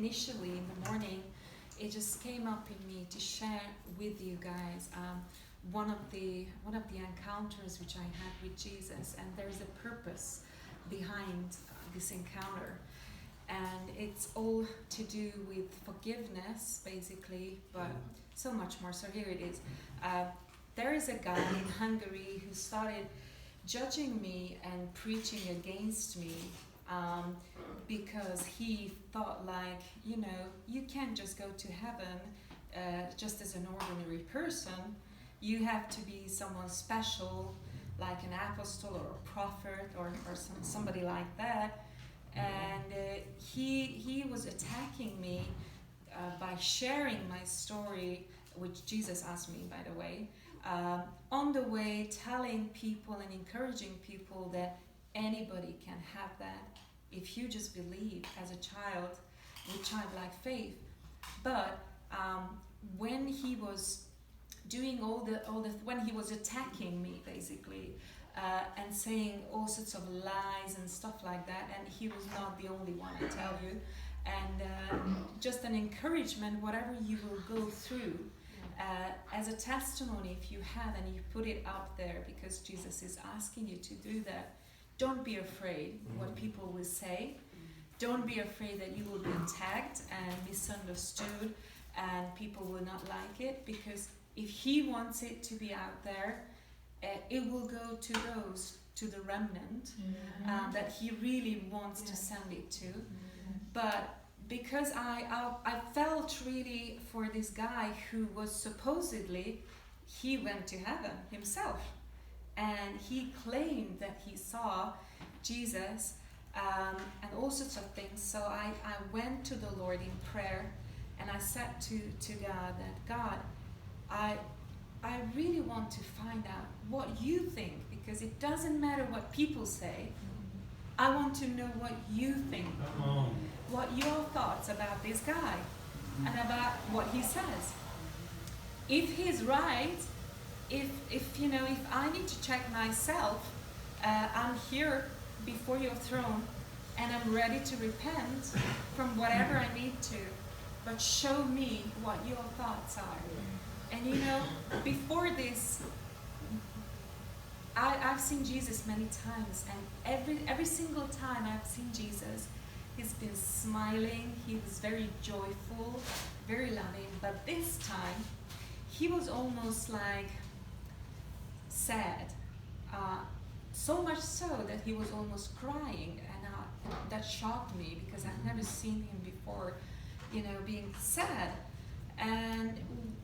initially in the morning, it just came up in me to share with you guys one of the encounters which I had with Jesus, and there's a purpose behind this encounter, and it's all to do with forgiveness, basically, but so much more. So here it is. There is a guy in Hungary who started judging me and preaching against me because he thought, like, you can't just go to heaven just as an ordinary person. You have to be someone special, like an apostle or a prophet or somebody like that. And he was attacking me by sharing my story, which Jesus asked me, by the way, on the way, telling people and encouraging people that anybody can have that if you just believe as a child with childlike faith. But when he was doing when he was attacking me, basically, and saying all sorts of lies and stuff like that, and he was not the only one, I tell you, and just an encouragement, whatever you will go through, as a testimony, if you have, and you put it out there, because Jesus is asking you to do that. Don't be afraid what people will say. Don't be afraid that you will be attacked and misunderstood and people will not like it, because if he wants it to be out there, it will go to the remnant that he really wants to send it to. But because I felt really for this guy who was supposedly, he went to heaven himself, and he claimed that he saw Jesus and all sorts of things. So I went to the Lord in prayer, and I said to God that, God, I really want to find out what you think, because it doesn't matter what people say. I want to know what you think, what your thoughts about this guy and about what he says. If he's right, if I need to check myself, I'm here before your throne and I'm ready to repent from whatever I need to, but show me what your thoughts are. And before this, I've seen Jesus many times, and every single time I've seen Jesus, he's been smiling, he was very joyful, very loving, but this time, he was almost like sad, so much so that he was almost crying, and that shocked me, because I've never seen him before, being sad. And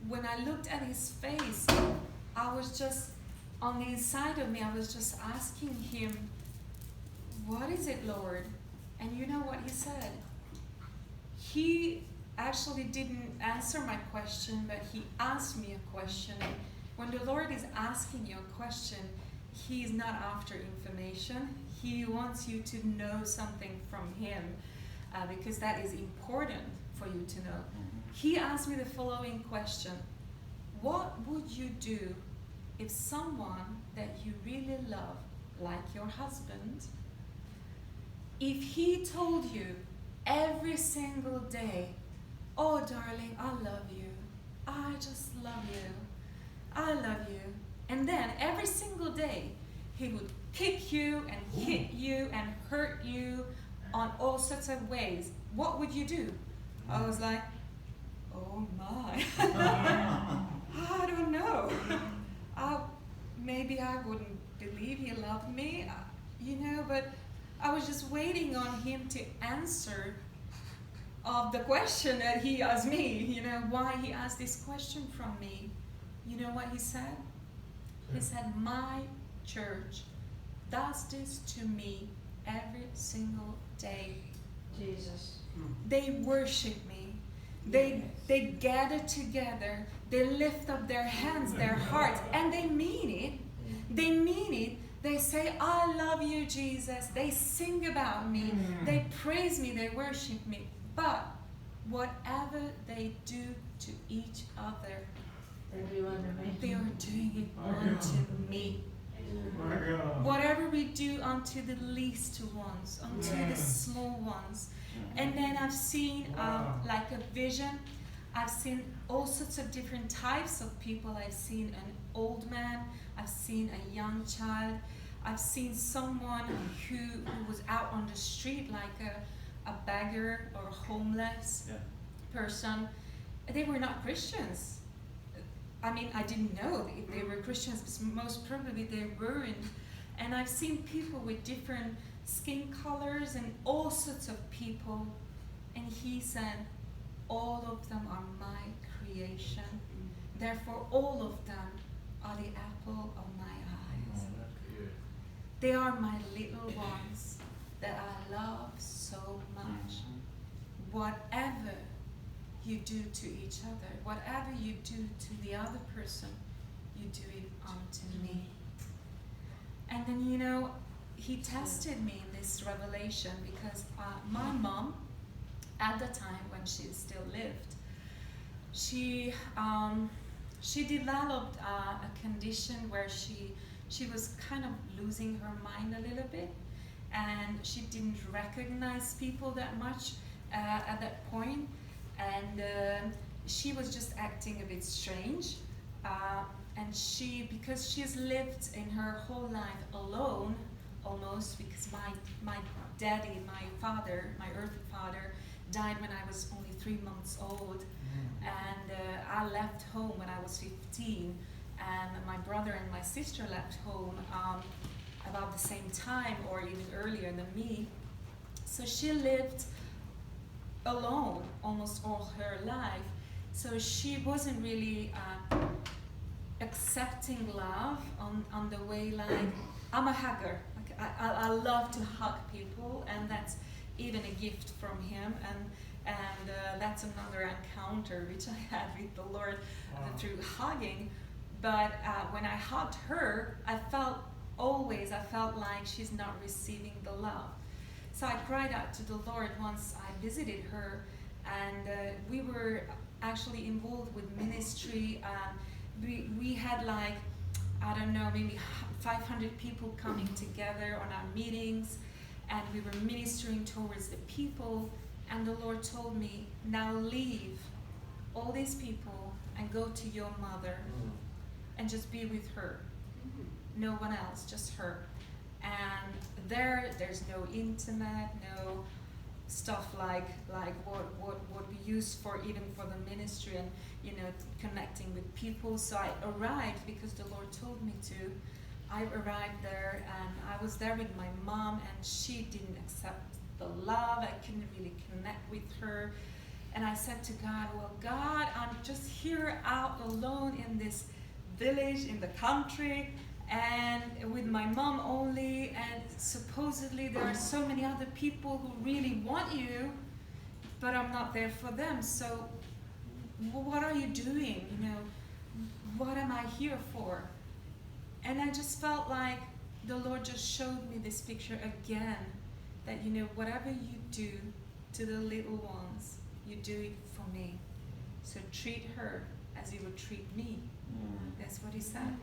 when I looked at his face, I was just, on the inside of me, I was just asking him, what is it, Lord? And you know what he said? He actually didn't answer my question, but he asked me a question. And when the Lord is asking you a question, he is not after information. He wants you to know something from him, because that is important for you to know. He asked me the following question: what would you do if someone that you really love, like your husband, if he told you every single day, oh darling, I love you, I just love you, I love you, and then every single day he would kick you and hit you and hurt you on all sorts of ways, what would you do? I was like, oh my, I don't know. Maybe I wouldn't believe he loved me, but I was just waiting on him to answer of the question that he asked me, why he asked this question from me. You know what he said? He said, my church does this to me every single day. Jesus. They worship me. They gather together. They lift up their hands, their hearts, and they mean it. They mean it. They say, I love you, Jesus. They sing about me. They praise me. They worship me. But whatever they do to each other, they are doing it unto me. Whatever we do unto the least ones, unto the small ones, And then I've seen like a vision. I've seen all sorts of different types of people. I've seen an old man. I've seen a young child. I've seen someone who was out on the street like a beggar or a homeless person. They were not Christians. I mean, I didn't know if they were Christians, but most probably they weren't. And I've seen people with different skin colors and all sorts of people. And he said, all of them are my creation. Therefore, all of them are the apple of my eyes. They are my little ones that I love so much. Whatever you do to each other, whatever you do to the other person, you do it unto me. And then, he tested me in this revelation because my mom, at the time when she still lived, she developed a condition where she was kind of losing her mind a little bit, and she didn't recognize people that much at that point, and she was just acting a bit strange. And because she's lived in her whole life alone, almost, because my daddy, my father, my earthly father, died when I was only 3 months old, and I left home when I was 15, and my brother and my sister left home about the same time or even earlier than me. So she lived alone almost all her life. So she wasn't really accepting love on the way, like, I'm a hugger. I love to hug people, and that's even a gift from him, and that's another encounter which I had with the Lord through hugging. But when I hugged her, I felt like she's not receiving the love. So I cried out to the Lord once I visited her, and we were actually involved with ministry. We had like, I don't know, maybe 500 people coming together on our meetings, and we were ministering towards the people, and the Lord told me, now leave all these people and go to your mother and just be with her. No one else, just her. And there's no internet, no stuff like what we use for even for the ministry and connecting with people. So I arrived because the Lord told me to. I arrived there, and I was there with my mom, and she didn't accept the love. I couldn't really connect with her. And I said to God, well, God, I'm just here out alone in this village in the country, and with my mom only, and supposedly there are so many other people who really want you, but I'm not there for them. So what are you doing? What am I here for? And I just felt like the Lord just showed me this picture again, that whatever you do to the little ones, you do it for me. So treat her as you would treat me. That's what he said.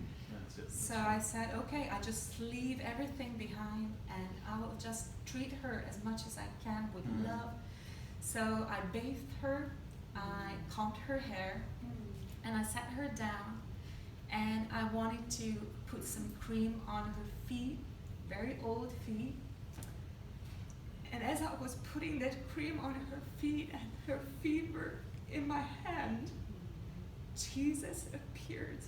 So I said, okay, I just leave everything behind, and I will just treat her as much as I can with love. So I bathed her, I combed her hair, and I sat her down, and I wanted to put some cream on her feet, very old feet. And as I was putting that cream on her feet, and her feet were in my hand, Jesus appeared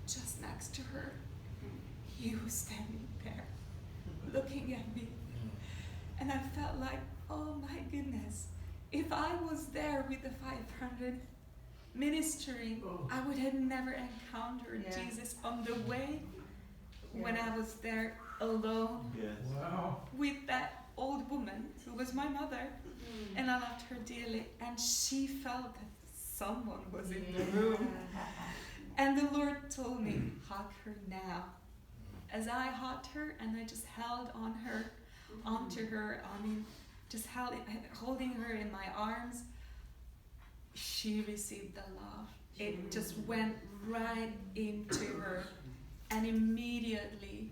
just next to her. He was standing there, looking at me. And I felt like, oh my goodness, if I was there with the 500 ministering, I would have never encountered Jesus on the way when I was there alone with that old woman who was my mother, and I loved her dearly, and she felt that someone was in the room. And the Lord told me, hug her now. As I hugged her, and I just held on her, onto her, just holding her in my arms, she received the love. It just went right into her, and immediately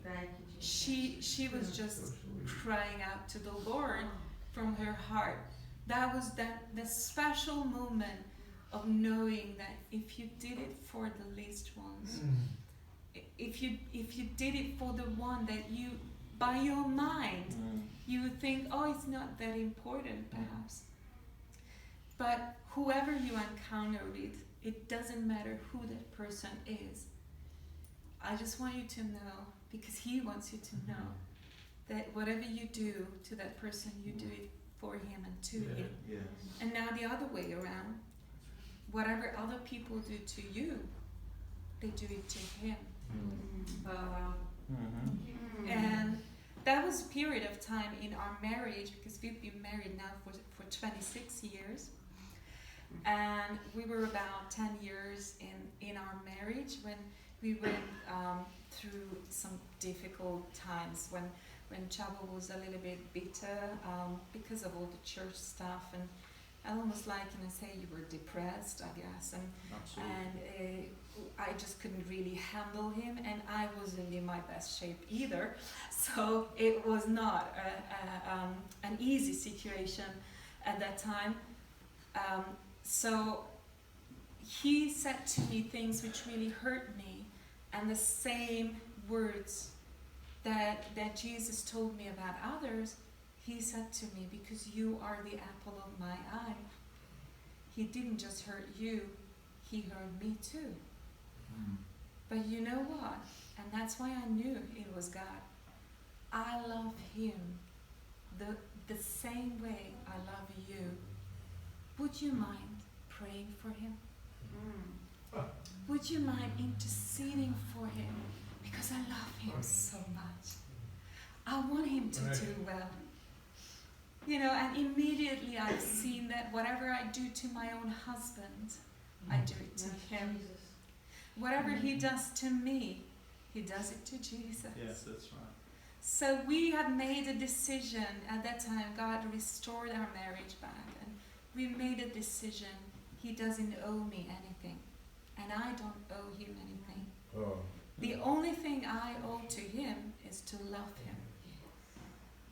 she was just crying out to the Lord from her heart. That was the special moment of knowing that if you did it for the least ones, if you did it for the one that you, by your mind, you would think, oh, it's not that important perhaps. But whoever you encounter with, it doesn't matter who that person is. I just want you to know, because he wants you to know, that whatever you do to that person, you do it for him and to him. Yes. And now the other way around, whatever other people do to you, they do it to him. And that was a period of time in our marriage, because we've been married now for 26 years. And we were about 10 years in our marriage when we went through some difficult times, when Chavo was a little bit bitter because of all the church stuff, and almost like, say you were depressed, I guess, and I just couldn't really handle him, and I wasn't in my best shape either, so it was not an easy situation at that time. So he said to me things which really hurt me, and the same words that Jesus told me about others, he said to me, because you are the apple of my eye. He didn't just hurt you, he hurt me too. But you know what? And that's why I knew it was God. I love him the same way I love you. Would you mind praying for him? Would you mind interceding for him? Because I love him so much. I want him to do well. And immediately I've seen that whatever I do to my own husband, I do it to him. Whatever he does to me, he does it to Jesus. Yes, that's right. So we have made a decision at that time. God restored our marriage back, and we made a decision. He doesn't owe me anything, and I don't owe him anything. The only thing I owe to him is to love him.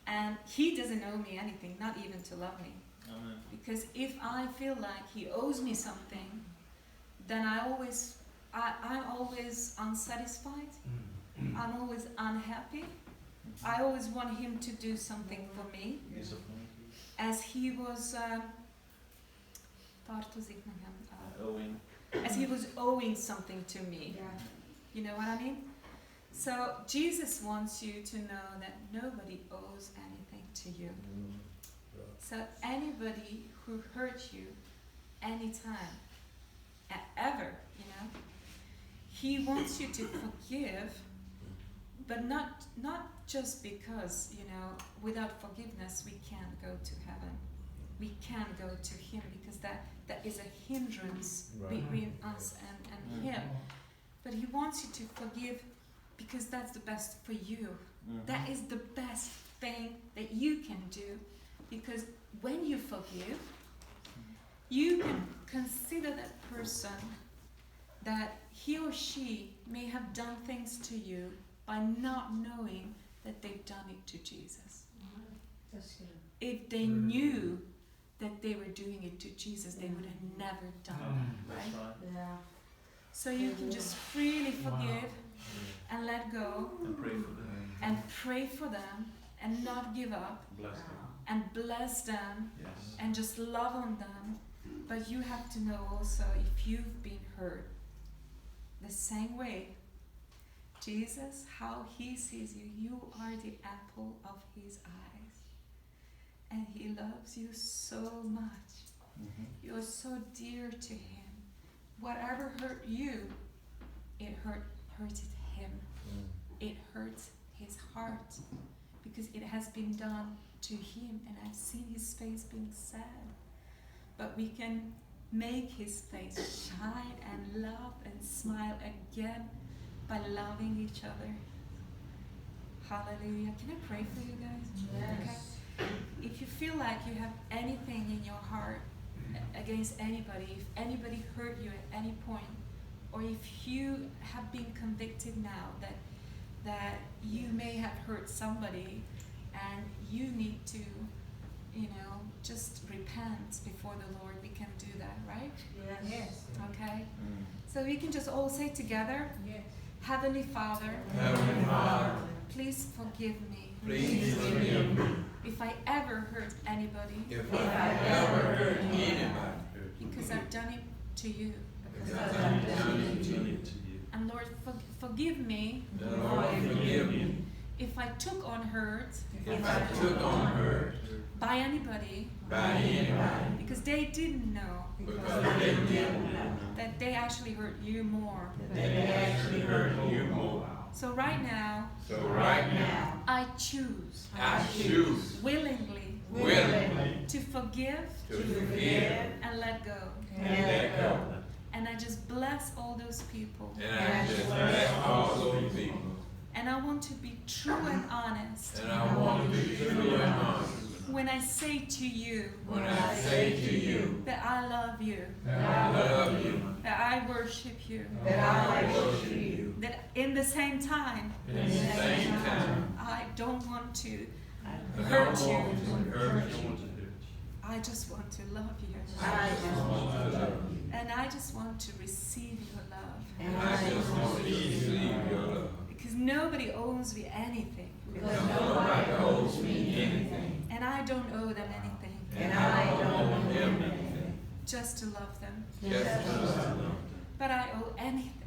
And he doesn't owe me anything, not even to love me. Amen. Because if I feel like he owes me something, then I'm always unsatisfied. I'm always unhappy. I always want him to do something for me. As he was as he was owing something to me. You know what I mean? So Jesus wants you to know that nobody owes anything to you. So anybody who hurts you anytime, ever, he wants you to forgive, but not just because, without forgiveness we can't go to heaven. We can't go to him, because that is a hindrance between us and him. But he wants you to forgive because that's the best for you. That is the best thing that you can do, because when you forgive, you can consider that person that he or she may have done things to you by not knowing that they've done it to Jesus. If they knew that they were doing it to Jesus, they would have never done it, right? Yeah. So you can just freely forgive and let go and pray for them and not give up and bless them and just love on them. But you have to know also, if you've been hurt the same way, Jesus, how he sees you, you are the apple of his eyes. And he loves you so much. You are so dear to him. Whatever hurt you, it hurted him. It hurts his heart, because it has been done to him, and I've seen his face being sad. But we can make his face shine and laugh and smile again by loving each other. Hallelujah. Can I pray for you guys? Yes. Okay. If you feel like you have anything in your heart against anybody, if anybody hurt you at any point, or if you have been convicted now that you may have hurt somebody and you need to, just repent before the Lord. We can do that, right? Yes. Okay? So we can just all say together, Yes. Heavenly Father, Heavenly Father, please forgive me please forgive me if I ever hurt anybody if I ever hurt anybody, because I've done it to you. because I've done it to you. And Lord, forgive me And Lord, forgive me if I took on hurt if I took on hurt by anybody by anybody, because they didn't know because they didn't know that they actually hurt you more. that they actually hurt you more. So right now, So right now, I choose I choose willingly willingly to forgive to forgive and let go. and let go. And I just bless all those people. And I just bless all those people. And I want to be true and honest And I want to be true and honest when I say to you when I say to you that I love you, that I love you, that I worship you, that I worship you. that in the same time At the same time, I don't want to I hurt don't you. want to hurt you. I just want to love you. I just want to love you. And I just want to receive your love. And I just want to receive your love. Because nobody owes me anything. Because nobody owes me anything. And I don't owe them anything. And I don't owe them anything. Just to love them. Just to love them. But I owe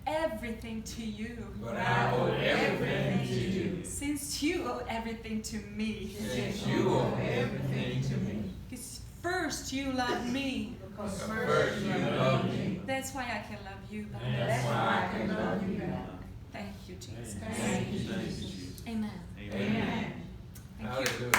everything to you. But I owe everything to you. Since you owe everything to me. Since you owe everything to me. Because first you love me. Because first you love me. That's why I can love you back. That's why I can love you back. Thank you, Jesus. Thank you, Jesus. Amen. Amen. Thank you. Hallelujah.